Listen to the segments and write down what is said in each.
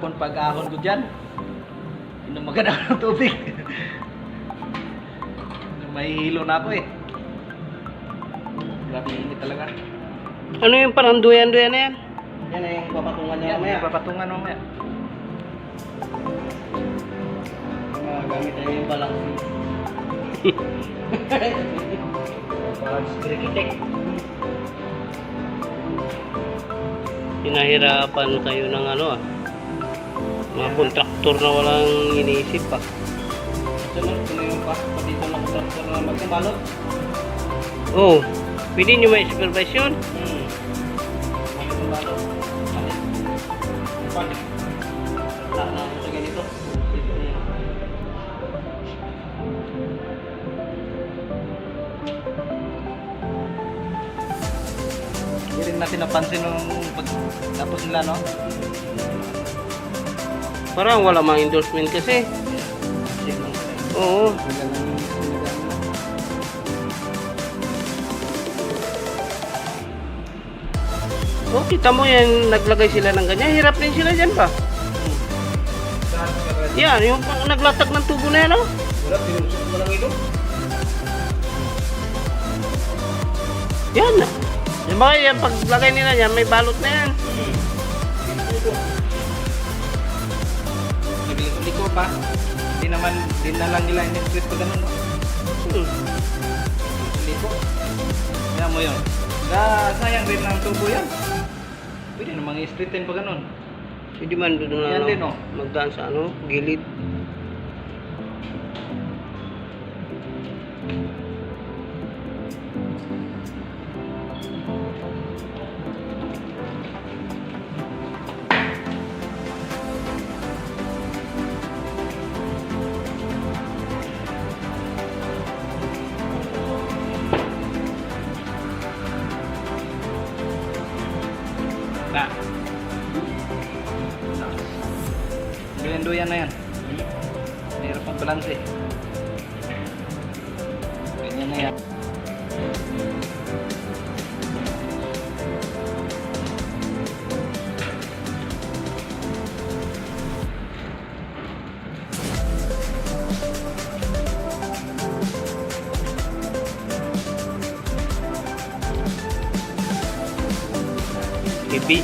hapon pag-ahon ko dyan. Inom maganda ako ng tubig. Mahihilo na ako eh. Grabe init talaga. Ano yung parang duyan-duyan na yan? Yan na yung papatungan niya Yan, mamaya. papatungan mamaya. Gamit na yung balang. Parang skrikitek. Pinahirapan kayo ng ano ah. Mga kontraktor na walang iniisip pa. Sunod, kung yung dito ng kontraktor na magkabalot. Oh, pwede nyo may supervision? Magkabalot. Panik. Lahat na ako sa ganito. Hindi rin natin napansin nung tapos nila, no? Parang wala mga endorsement kasi. Oo. Oh, kita mo yan, naglagay sila ng ganyan. Hirap din sila dyan pa. Yan, yung naglatag ng tubo na yan, oh. Wala, pinusok mo lang ito. Yan. Yung ba yan, paglagay nila yan, may balot na yan. Liko pa. Di na lang nila in-stress pa ganun, no? Liko. Yan mo yun. Sayang rin ng tubo yan. Pwede namang i-straighten pa ganun. Hindi man doon na Yan din, oh. magdaan sa ano, gilid. Na. Duyan na yan. Mahirap mag-balance eh. Ganyan na yan.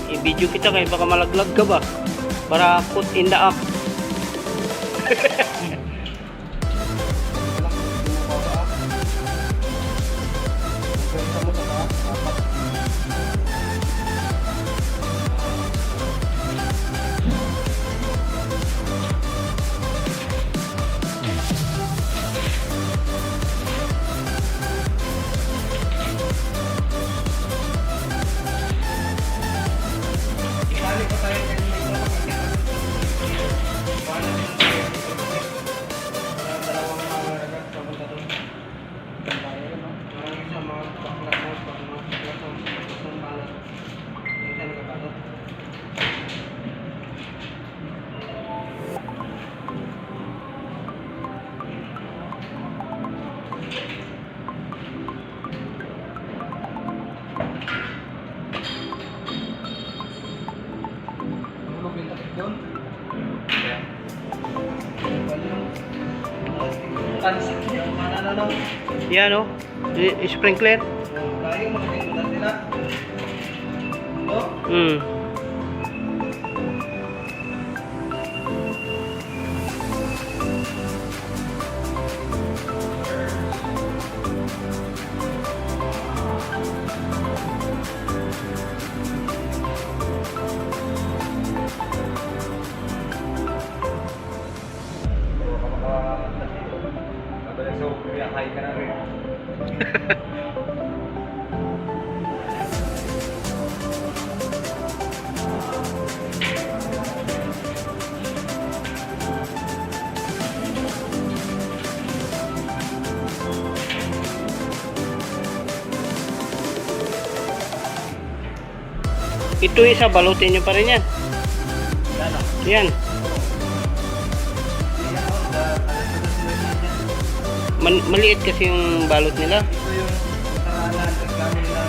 I-video kita kayo, baka malaglag ka ba? Para put in the app. Yan o, sprinkler. Kaya yung magtingunan nila. No? Hay ka na rin. Ito isa, balutin nyo pa rin yan. Yan. Maliit kasi yung balot nila. Ito yung kasalanan. Reklamo nila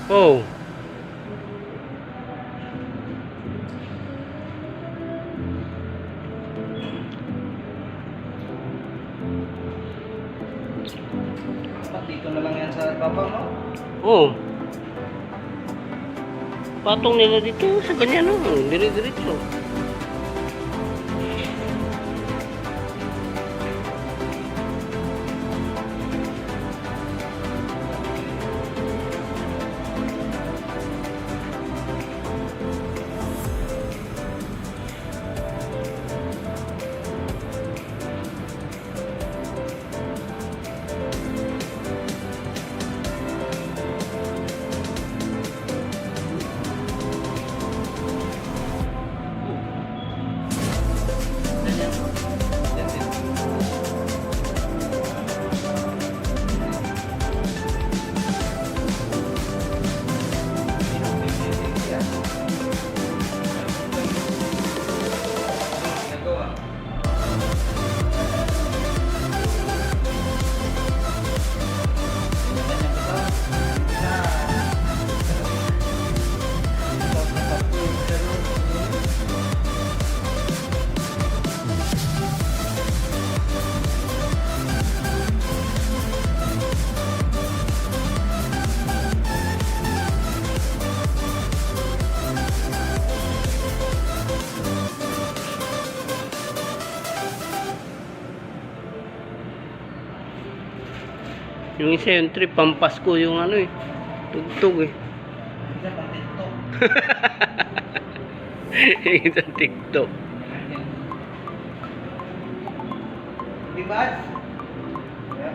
Oh. Dapat dito na lang yan sa baba, no? Oh. Patong nila dito sa ganyan, no? Dire-diretso. Yan din. Yan. Ginagawa. Yung isa yung trip, pampasko yung ano eh. Tugtog eh. Yung isa TikTok. Diba? Yan.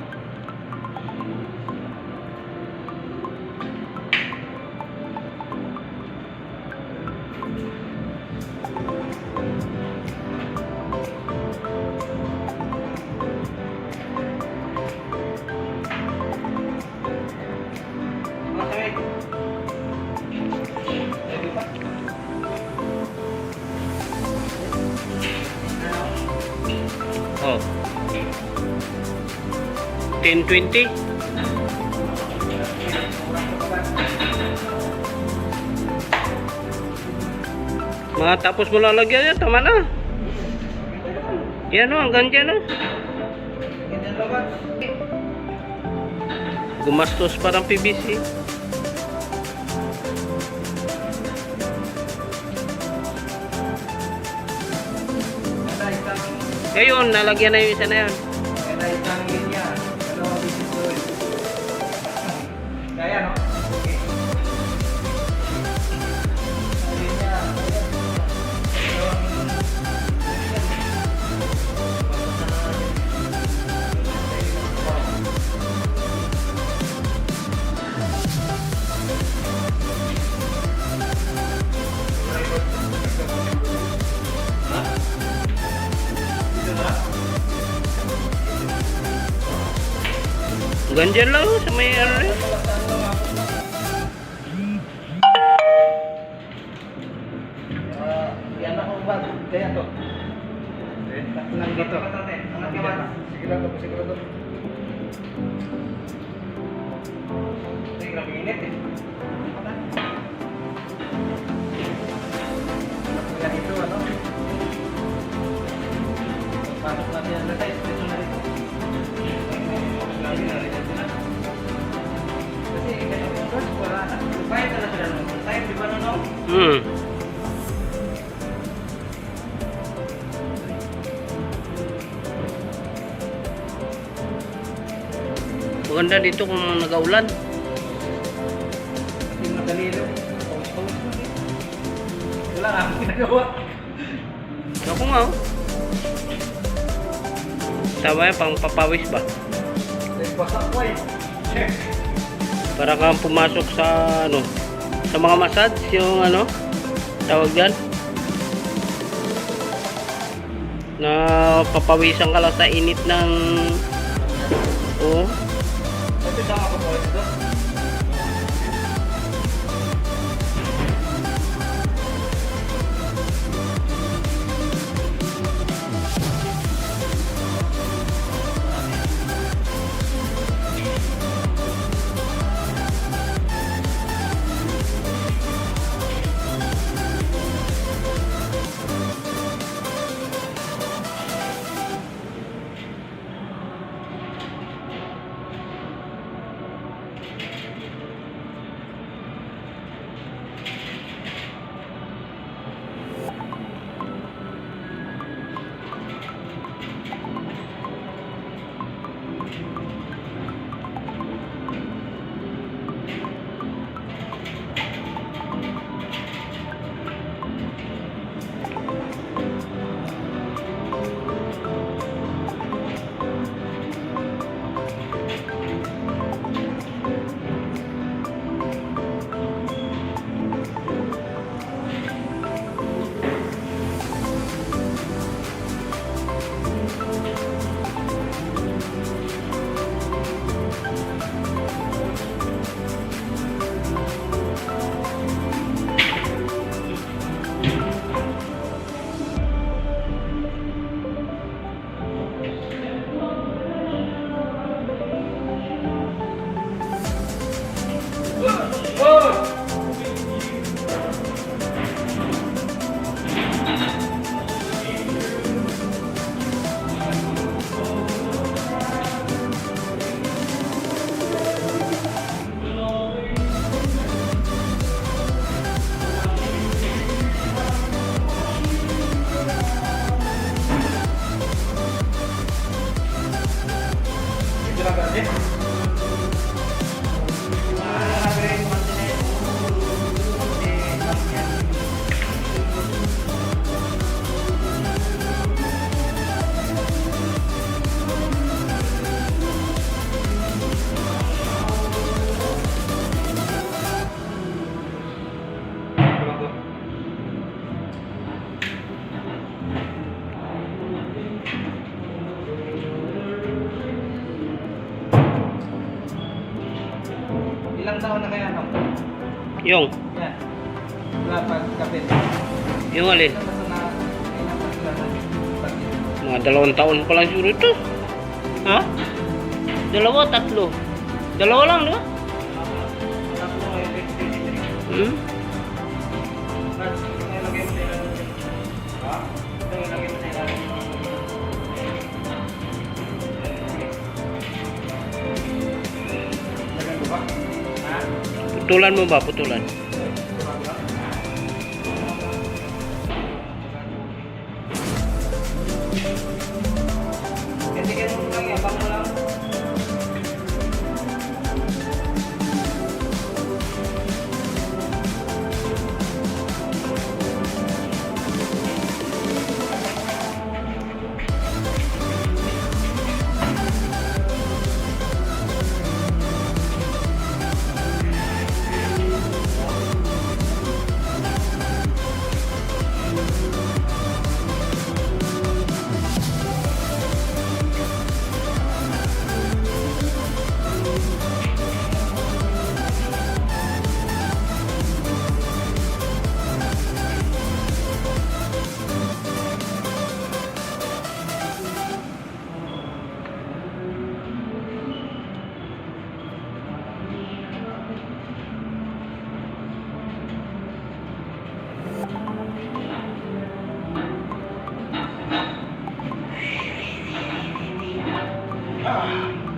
Okay. Ready pa? Oh. 10:20. Matapos mo lalagyan yan, tama na. Yan o, hanggang dyan o. Ganyan ba ba? Gumastos parang PVC. Kada isang Ngayon, nalagyan na yung isa na yun. kada isang linya. Dalawang bisis doon. Kaya no? Okay. Isang linya. Ayan. Dalawang linya. Basta na natin. Ha? Dito na? Hanggang dyan lang, sa may ano rin. Yan ako ba? Kaya to. Nang dito. Sige lang to, sige lang to. Sige, grabe init eh. Yan ito, ano? Pasok natin ang guys, dito na rito. Grabe na rin na. Kasi ganyan yung gas, wala na. Bayad na sila nung time, di ba no? Maganda dito kung nag-aulan. Kasi madali lang. Pawis-pawis na rin. Wala nga akong ginagawa. Ako nga oh. Tama yan, pang papawis ba? Basa ko eh. Para kang pumasok sa ano, sa mga massage, yung ano, tawag dyan. Na papawisan ka lang sa init ng oh. Ito tama ko pawis ito. garden. Nagre-rin mo din eh. Ilang taon na kaya no? Yung, Yan. Wala pagkapit. yung alin. Ilang taon na ilang taon sila na pagkapit? Mga 2 taon pa lang siguro ito. Ha? 2, 3. 2 lang, di ba? Tatlo ngayon, 2023. Hmm? Brad, ito yung lagay mo sa ilalim. Ha? Ito yung lagay mo sa ilalim. Lagyan ko ba? Ha? Putulan mo ba? Putulan. Kasi ganun lang yan, baka lang. Ah.